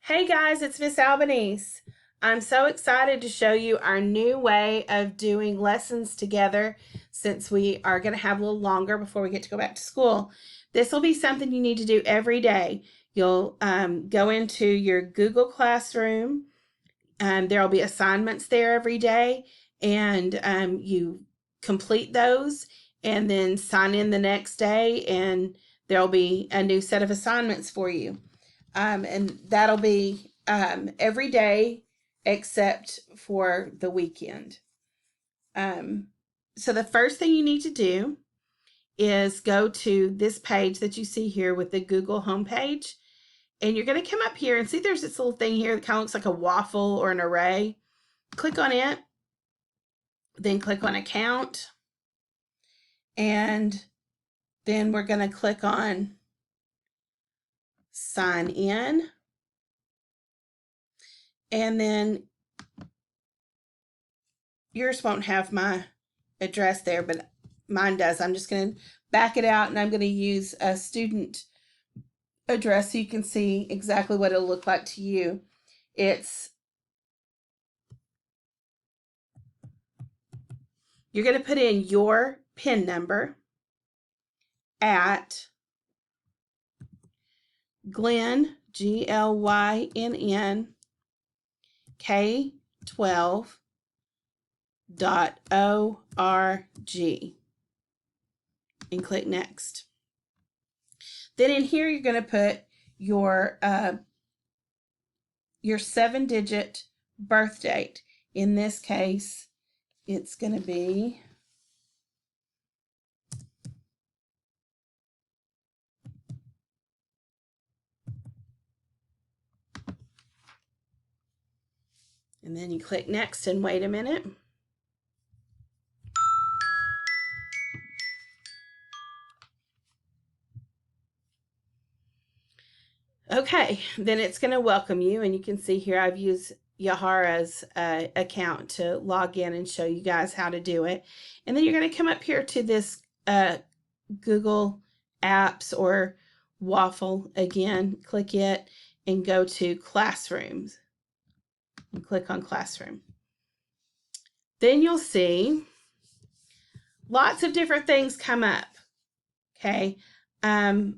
Hey guys, it's Miss Albanese. I'm so excited to show you our new way of doing lessons together since we are going to have a little longer before we get to go back to school. This will be something you need to do every day. You'll go into your Google Classroom. There will be assignments there every day, and you complete those and then sign in the next day, and there'll be a new set of assignments for you. And that'll be every day except for the weekend. Um, so the first thing you need to do is go to this page that you see here with the Google homepage. And you're going to come up here and see there's this little thing here that kind of looks like a waffle or an array. Click on it, then click on account, and then we're going to click on sign in. And then yours won't have my address there, but mine does. I'm just going to back it out and I'm going to use a student address so you can see exactly what it'll look like to you. You're going to put in your PIN number at Glynn, GLYNN, K12.org and click next. Then in here you're going to put your 7-digit birth date. In this case, it's going to be and then you click next and wait a minute. Okay, then it's going to welcome you, and you can see here I've used Yahara's account to log in and show you guys how to do it. And then you're going to come up here to this Google Apps or Waffle again, click it and go to Classrooms and click on Classroom. Then you'll see lots of different things come up. Okay. The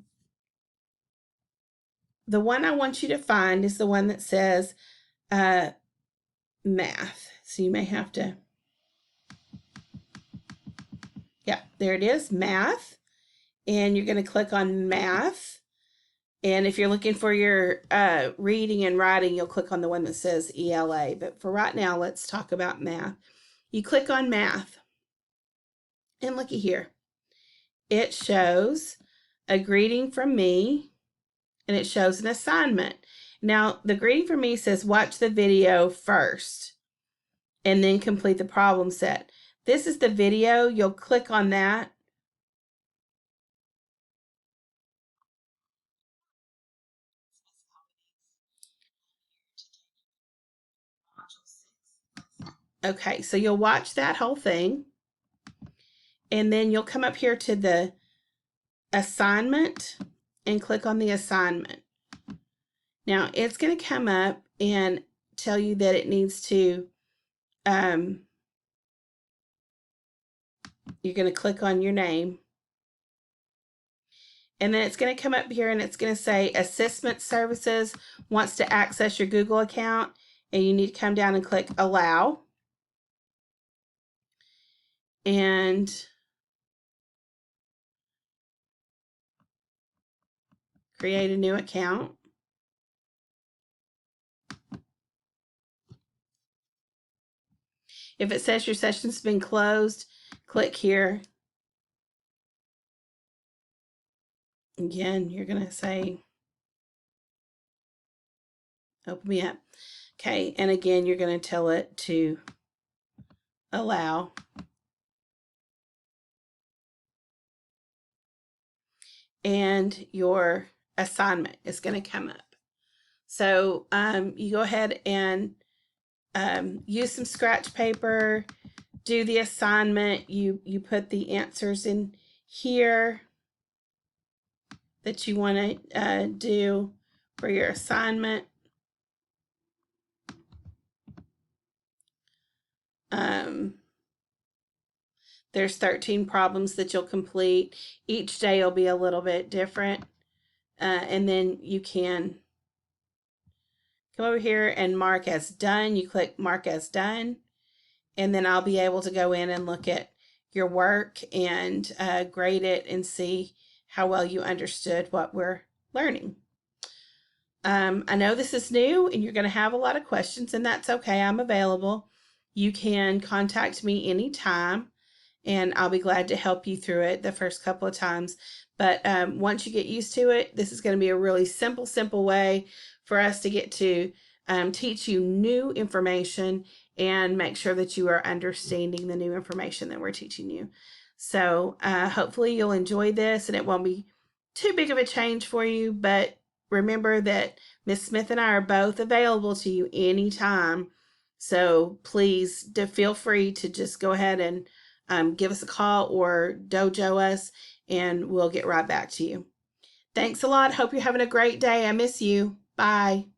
one I want you to find is the one that says math. So you may have to, yeah, there it is, math. And you're going to click on math. And if you're looking for your reading and writing, you'll click on the one that says ELA. But for right now, let's talk about math. You click on math. And looky here. It shows a greeting from me, and it shows an assignment. Now, the greeting from me says watch the video first and then complete the problem set. This is the video. You'll click on that. Okay, so you'll watch that whole thing, and then you'll come up here to the assignment and click on the assignment. Now, it's going to come up and tell you that it needs to, you're going to click on your name. And then it's going to come up here and it's going to say Assessment Services wants to access your Google account, and you need to come down and click Allow. And create a new account. If it says your session's been closed, click here. Again, you're going to say, open me up. Okay, and again, you're going to tell it to allow. And your assignment is going to come up. So you go ahead and use some scratch paper, do the assignment. You put the answers in here that you want to do for your assignment. There's 13 problems that you'll complete. Each day will be a little bit different. And then you can come over here and mark as done. You click mark as done, and then I'll be able to go in and look at your work and grade it and see how well you understood what we're learning. I know this is new and you're going to have a lot of questions, and that's okay. I'm available. You can contact me anytime, and I'll be glad to help you through it the first couple of times. But once you get used to it, this is going to be a really simple way for us to get to teach you new information and make sure that you are understanding the new information that we're teaching you. So hopefully you'll enjoy this, and it won't be too big of a change for you, but remember that Miss Smith and I are both available to you anytime. So please feel free to just go ahead and give us a call or dojo us, and we'll get right back to you. Thanks a lot. Hope you're having a great day. I miss you. Bye.